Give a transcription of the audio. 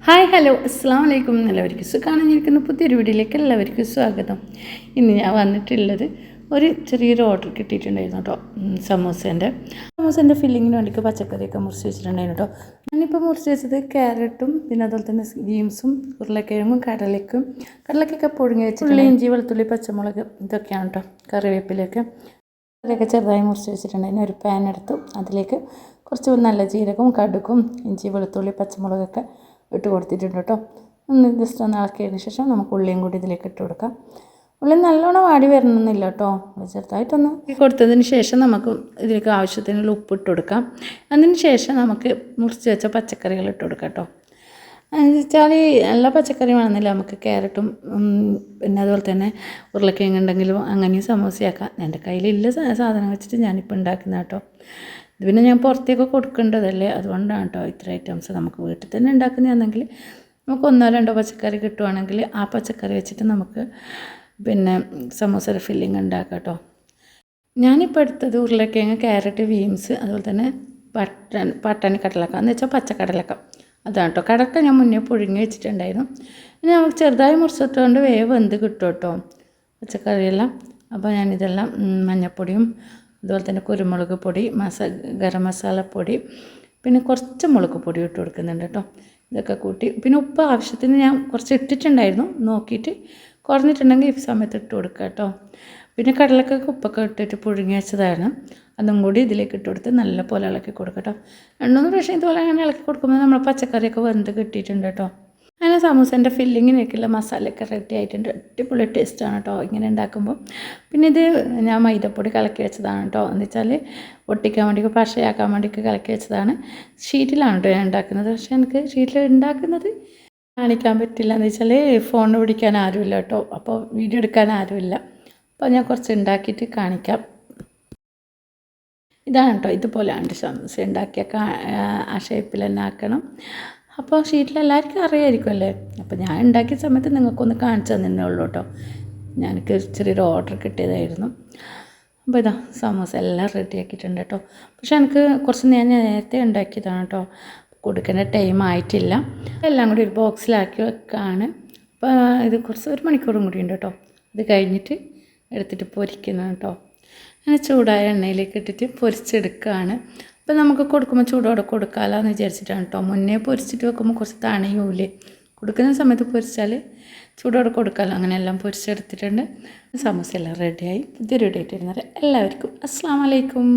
Hi hello അസ്സാം വലൈക്കും. എല്ലാവർക്കും സുഖാണെന്നിരിക്കുന്ന പുതിയൊരു വീഡിയോയിലേക്ക് എല്ലാവർക്കും സ്വാഗതം. ഇന്ന് ഞാൻ വന്നിട്ടുള്ളത് ഒരു ചെറിയൊരു ഓർഡർ കിട്ടിയിട്ടുണ്ടായിരുന്നു കേട്ടോ. സമൂസേൻ്റെ ഫില്ലിങ്ങിന് വേണ്ടിയിട്ട് പച്ചക്കറിയൊക്കെ മുറിച്ച് വെച്ചിട്ടുണ്ടായിരുന്നു കേട്ടോ. ഞാനിപ്പോൾ മുറിച്ച് വെച്ചത് ക്യാരറ്റും പിന്നെ അതുപോലെ തന്നെ ബീൻസും ഉരുളക്കിഴങ്ങും കടലക്കൊക്കെ പുഴുങ്ങി വെച്ചിട്ട് ഉള്ളി, ഇഞ്ചി, വെളുത്തുള്ളി, പച്ചമുളക് ഇതൊക്കെയാണ് കേട്ടോ. കറിവേപ്പിലൊക്കെ അതൊക്കെ ചെറുതായി മുറിച്ച് വെച്ചിട്ടുണ്ടായിരുന്നു. ഒരു പാൻ എടുത്തു, അതിലേക്ക് കുറച്ച് നല്ല ജീരകവും കടുകും ഇഞ്ചി, വെളുത്തുള്ളി, പച്ചമുളകൊക്കെ ഇട്ട് കൊടുത്തിട്ടുണ്ട് കേട്ടോ. ഒന്ന് ജസ്റ്റ് ഒന്ന് ഇളക്കിയതിന് ശേഷം നമുക്ക് ഉള്ളിയും കൂടി ഇതിലേക്ക് ഇട്ട് കൊടുക്കാം. ഉള്ളി നല്ലോണം വാടി വരണമെന്നില്ല കേട്ടോ, ചെറുതായിട്ടൊന്ന് കൊടുത്തതിന് ശേഷം നമുക്ക് ഇതിലേക്ക് ആവശ്യത്തിനുള്ള ഉപ്പ് ഇട്ട് കൊടുക്കാം. അതിന് ശേഷം നമുക്ക് മുറിച്ച് വെച്ച പച്ചക്കറികൾ ഇട്ട് കൊടുക്കാം കേട്ടോ. എന്ന് വെച്ചാൽ എല്ലാ പച്ചക്കറി വേണമെന്നില്ല, നമുക്ക് ക്യാരറ്റും പിന്നെ അതുപോലെ തന്നെ ഉരുളക്കിഴങ്ങ് ഉണ്ടെങ്കിലും അങ്ങനെയും സമൂസയാക്കാം. എൻ്റെ കയ്യിലില്ല സാധനം വെച്ചിട്ട് ഞാനിപ്പോൾ ഉണ്ടാക്കുന്ന കേട്ടോ. ഇത് പിന്നെ ഞാൻ പുറത്തേക്ക് കൊടുക്കേണ്ടതല്ലേ, അതുകൊണ്ടാണ് കേട്ടോ ഇത്ര ഐറ്റംസ്. നമുക്ക് വീട്ടിൽ തന്നെ ഉണ്ടാക്കുന്നതാണെങ്കിൽ നമുക്ക് ഒന്നോ രണ്ടോ പച്ചക്കറി കിട്ടുവാണെങ്കിൽ ആ പച്ചക്കറി വെച്ചിട്ട് നമുക്ക് പിന്നെ സമൂസയുടെ ഫില്ലിങ് ഉണ്ടാക്കാം കേട്ടോ. ഞാനിപ്പോൾ എടുത്തത് ഉരുളക്കിഴങ്ങ്, ക്യാരറ്റ്, ബീൻസ്, അതുപോലെ തന്നെ പട്ടാണി കടലക്ക എന്ന് വെച്ചാൽ പച്ചക്കടലക്ക, അതാണ് കേട്ടോ. കടക്ക ഞാൻ മുന്നേ പുഴുങ്ങി വെച്ചിട്ടുണ്ടായിരുന്നു. പിന്നെ നമുക്ക് ചെറുതായി മുറിച്ചിട്ടുകൊണ്ട് വേവ് വെന്ത് കിട്ടും കേട്ടോ പച്ചക്കറിയെല്ലാം. അപ്പോൾ ഞാനിതെല്ലാം മഞ്ഞൾപ്പൊടിയും അതുപോലെ തന്നെ കുരുമുളക് പൊടി, ഗരം മസാലപ്പൊടി, പിന്നെ കുറച്ച് മുളക് പൊടി ഇട്ട് കൊടുക്കുന്നുണ്ട് കേട്ടോ. ഇതൊക്കെ കൂട്ടി പിന്നെ ഉപ്പ് ആവശ്യത്തിന് ഞാൻ കുറച്ച് ഇട്ടിട്ടുണ്ടായിരുന്നു, നോക്കിയിട്ട് കുറഞ്ഞിട്ടുണ്ടെങ്കിൽ ഈ സമയത്ത് ഇട്ട് കൊടുക്കുക കേട്ടോ. പിന്നെ കടലക്കൊക്കെ ഉപ്പൊക്കെ ഇട്ടിട്ട് പുഴുങ്ങി വെച്ചതാണ്, അതും കൂടി ഇതിലേക്ക് ഇട്ട് കൊടുത്ത് നല്ല പോലെ ഇളക്കി കൊടുക്കുക കേട്ടോ. 2-3 പ്രാവശ്യം ഇതുപോലെ അങ്ങനെ ഇളക്കി കൊടുക്കുമ്പോൾ നമ്മൾ പച്ചക്കറിയൊക്കെ വെന്ത് കിട്ടിയിട്ടുണ്ട് കേട്ടോ. അങ്ങനെ സമൂസേൻ്റെ ഫില്ലിങ്ങിനൊക്കെയുള്ള മസാലയൊക്കെ റെഡി ആയിട്ടുണ്ട്. അടിപൊളി ടേസ്റ്റാണ് കേട്ടോ ഇങ്ങനെ ഉണ്ടാക്കുമ്പോൾ. പിന്നെ ഇത് ഞാൻ മൈദപ്പൊടി കലക്കി വെച്ചതാണ് കേട്ടോ. എന്ന് വെച്ചാൽ ഒട്ടിക്കാൻ വേണ്ടി പശയാക്കാൻ വേണ്ടിയിട്ട് കലക്കി വെച്ചതാണ്. ഷീറ്റിലാണ് കേട്ടോ ഞാൻ ഉണ്ടാക്കുന്നത്. പക്ഷേ എനിക്ക് ഷീറ്റിൽ ഉണ്ടാക്കുന്നത് കാണിക്കാൻ പറ്റില്ല, എന്ന് വെച്ചാൽ ഫോൺ പിടിക്കാൻ ആരുമില്ല കേട്ടോ, അപ്പോൾ വീഡിയോ എടുക്കാൻ ആരുമില്ല. അപ്പോൾ ഞാൻ കുറച്ച് ഉണ്ടാക്കിയിട്ട് കാണിക്കാം. ഇതാണ് കേട്ടോ, ഇതുപോലെയാണ് സമൂസ ഉണ്ടാക്കിയ ആ ഷേപ്പിൽ തന്നെ ആക്കണം. അപ്പോൾ ഷീറ്റിൽ എല്ലാവർക്കും അറിയാമായിരിക്കുമല്ലേ. അപ്പോൾ ഞാൻ ഉണ്ടാക്കിയ സമയത്ത് നിങ്ങൾക്കൊന്ന് കാണിച്ചു തന്നേ ഉള്ളൂ കേട്ടോ. എനിക്ക് ചെറിയൊരു ഓർഡർ കിട്ടിയതായിരുന്നു. അപ്പോൾ ഇതാ സമൂസ എല്ലാം റെഡിയാക്കിയിട്ടുണ്ട് കേട്ടോ. പക്ഷേ എനിക്ക് കുറച്ച് ഞാൻ നേരത്തെ ഉണ്ടാക്കിയതാണ് കേട്ടോ, കൊടുക്കേണ്ട ടൈം ആയിട്ടില്ല. എല്ലാം കൂടി ഒരു ബോക്സിലാക്കി വെക്കുകയാണ്. അപ്പോൾ ഇത് കുറച്ച് 1 മണിക്കൂറും കൂടി ഉണ്ട് കേട്ടോ. അത് കഴിഞ്ഞിട്ട് എടുത്തിട്ട് പൊരിക്കുന്നത് കേട്ടോ. അങ്ങനെ ചൂടായ എണ്ണയിലേക്ക് ഇട്ടിട്ട് പൊരിച്ചെടുക്കുകയാണ്. അപ്പോൾ നമുക്ക് കൊടുക്കുമ്പോൾ ചൂടോടെ കൊടുക്കാമല്ലോ എന്ന് വിചാരിച്ചിട്ടാണ് കേട്ടോ. മുന്നേ പൊരിച്ചിട്ട് വെക്കുമ്പോൾ കുറച്ച് തണിയൂലേ, കൊടുക്കുന്ന സമയത്ത് പൊരിച്ചാൽ ചൂടോടെ കൊടുക്കാമല്ലോ. അങ്ങനെ എല്ലാം പൊരിച്ചെടുത്തിട്ടുണ്ട്. സമൂസ എല്ലാം റെഡിയായി. പുതിയൊരു വീഡിയോ ആയിട്ട് വരുന്നത് എല്ലാവർക്കും അസ്സലാമു അലൈക്കും.